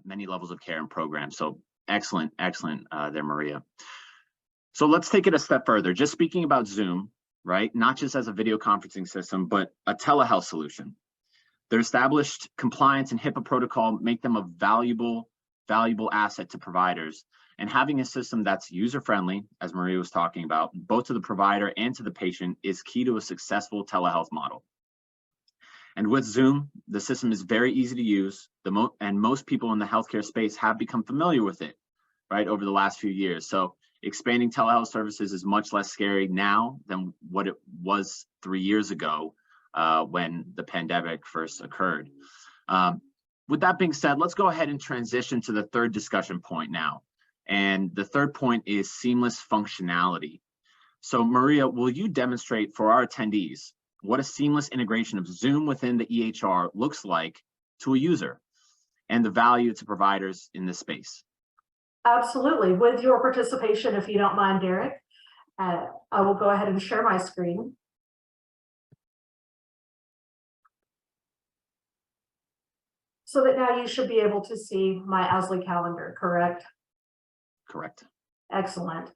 many levels of care and programs. So excellent, excellent there, Maria. So let's take it a step further. Just speaking about Zoom, right? Not just as a video conferencing system, but a telehealth solution. Their established compliance and HIPAA protocol make them a valuable asset to providers. And having a system that's user-friendly, as Maria was talking about, both to the provider and to the patient, is key to a successful telehealth model. And with Zoom, the system is very easy to use, and most people in the healthcare space have become familiar with it, right, over the last few years. So expanding telehealth services is much less scary now than what it was 3 years ago when the pandemic first occurred. With that being said, let's go ahead and transition to the third discussion point now. And the third point is seamless functionality. So Maria, will you demonstrate for our attendees what a seamless integration of Zoom within the EHR looks like to a user and the value to providers in this space? Absolutely. With your participation, if you don't mind, Derek, I will go ahead and share my screen. So that now you should be able to see my AZZLY calendar, correct? Correct. Excellent.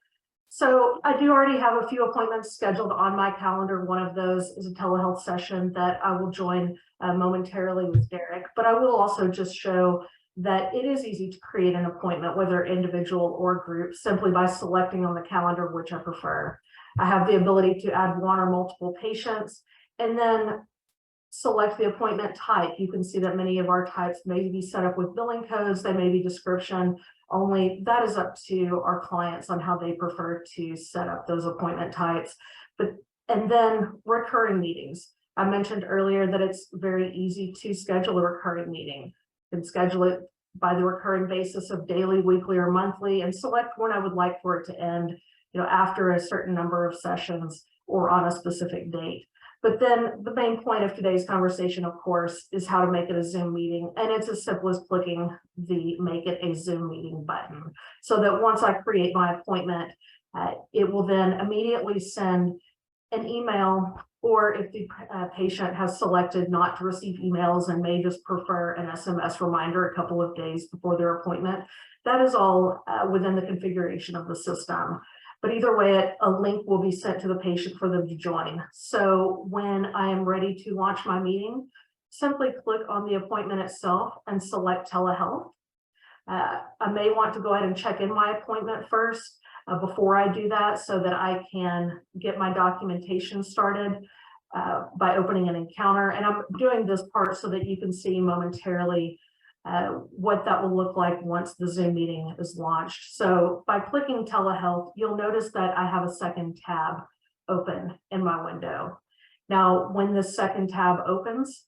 So I do already have a few appointments scheduled on my calendar. One of those is a telehealth session that I will join momentarily with Derek, but I will also just show that it is easy to create an appointment, whether individual or group, simply by selecting on the calendar which I prefer. I have the ability to add one or multiple patients and then select the appointment type. You can see that many of our types may be set up with billing codes, they may be description only. That is up to our clients on how they prefer to set up those appointment types. And then recurring meetings. I mentioned earlier that it's very easy to schedule a recurring meeting. You can schedule it by the recurring basis of daily, weekly, or monthly, and select when I would like for it to end, after a certain number of sessions or on a specific date. But then the main point of today's conversation, of course, is how to make it a Zoom meeting. And it's as simple as clicking the Make It a Zoom Meeting button, so that once I create my appointment, it will then immediately send an email, or if the patient has selected not to receive emails and may just prefer an SMS reminder a couple of days before their appointment, that is all within the configuration of the system. But either way, a link will be sent to the patient for them to join. So when I am ready to launch my meeting, simply click on the appointment itself and select telehealth. I may want to go ahead and check in my appointment first before I do that, so that I can get my documentation started by opening an encounter. And I'm doing this part so that you can see momentarily what that will look like once the Zoom meeting is launched. So by clicking telehealth, you'll notice that I have a second tab open in my window. Now, when this second tab opens,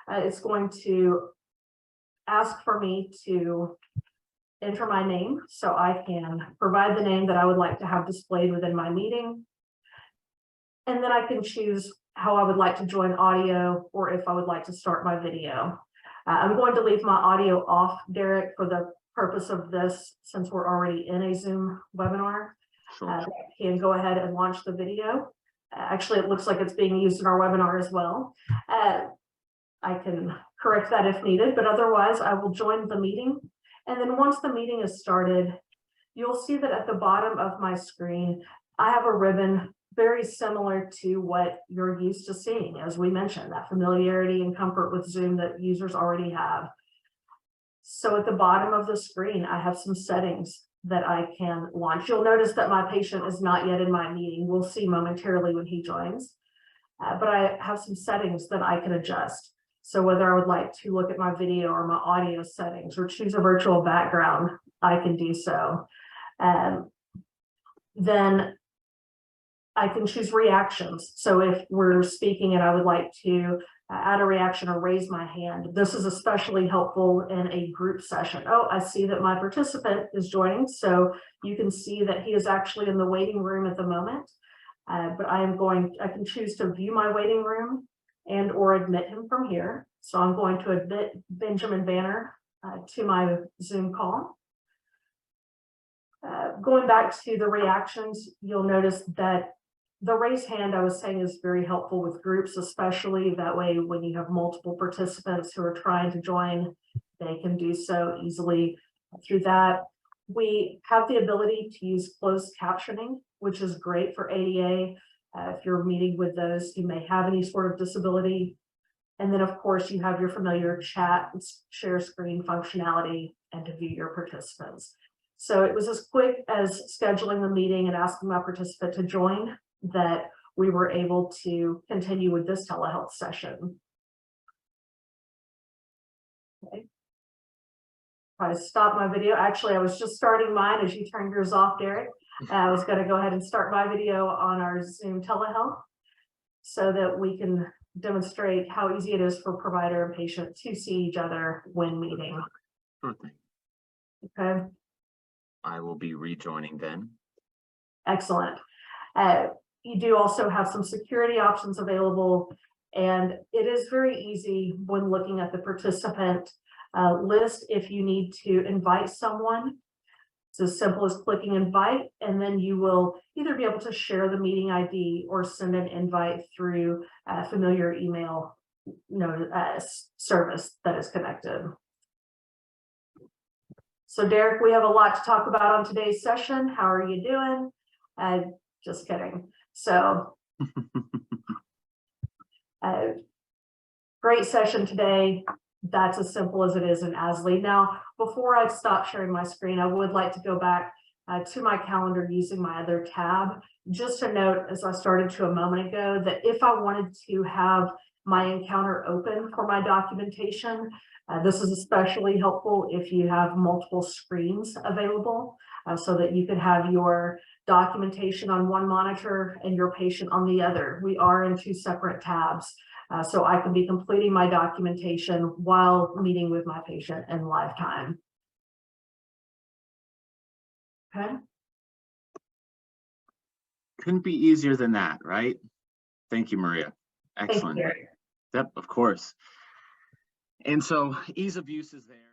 it's going to ask for me to enter my name, so I can provide the name that I would like to have displayed within my meeting. And then I can choose how I would like to join audio, or if I would like to start my video. I'm going to leave my audio off, Derek, for the purpose of this, since we're already in a Zoom webinar. Sure. Can go ahead and launch the video. Actually, it looks like it's being used in our webinar as well. I can correct that if needed, but otherwise I will join the meeting. And then once the meeting is started, you'll see that at the bottom of my screen, I have a ribbon very similar to what you're used to seeing, as we mentioned, that familiarity and comfort with Zoom that users already have. So at the bottom of the screen, I have some settings that I can launch. You'll notice that my patient is not yet in my meeting. We'll see momentarily when he joins, but I have some settings that I can adjust. So whether I would like to look at my video or my audio settings or choose a virtual background, I can do so. Then I can choose reactions. So if we're speaking and I would like to add a reaction or raise my hand, this is especially helpful in a group session. Oh, I see that my participant is joining. So you can see that he is actually in the waiting room at the moment. But I can choose to view my waiting room and or admit him from here. So I'm going to admit Benjamin Banner to my Zoom call. Going back to the reactions, you'll notice that the raise hand I was saying is very helpful with groups, especially that way when you have multiple participants who are trying to join they can do so easily through that. We have the ability to use closed captioning, which is great for ADA. If you're meeting with those who may have any sort of disability. And then, of course, you have your familiar chat and share screen functionality and to view your participants. So it was as quick as scheduling the meeting and asking my participant to join that we were able to continue with this telehealth session. Okay. I stopped my video. Actually, I was just starting mine as you turned yours off, Derek. I was going to go ahead and start my video on our Zoom telehealth so that we can demonstrate how easy it is for provider and patient to see each other when meeting. Sure thing. Okay. I will be rejoining then. Excellent. You do also have some security options available, and it is very easy when looking at the participant list if you need to invite someone. It's as simple as clicking invite, and then you will either be able to share the meeting ID or send an invite through a familiar email service that is connected. So Derek, we have a lot to talk about on today's session. How are you doing? Just kidding. So great session today. That's as simple as it is in AZZLY. Now, before I stop sharing my screen, I would like to go back to my calendar using my other tab. Just a note, as I started to a moment ago, that if I wanted to have my encounter open for my documentation, this is especially helpful if you have multiple screens available so that you could have your documentation on one monitor and your patient on the other. We are in two separate tabs. So I can be completing my documentation while meeting with my patient in live time. Okay. Couldn't be easier than that, right? Thank you, Maria. Excellent. Thank you. Yep, of course. And so ease of use is there.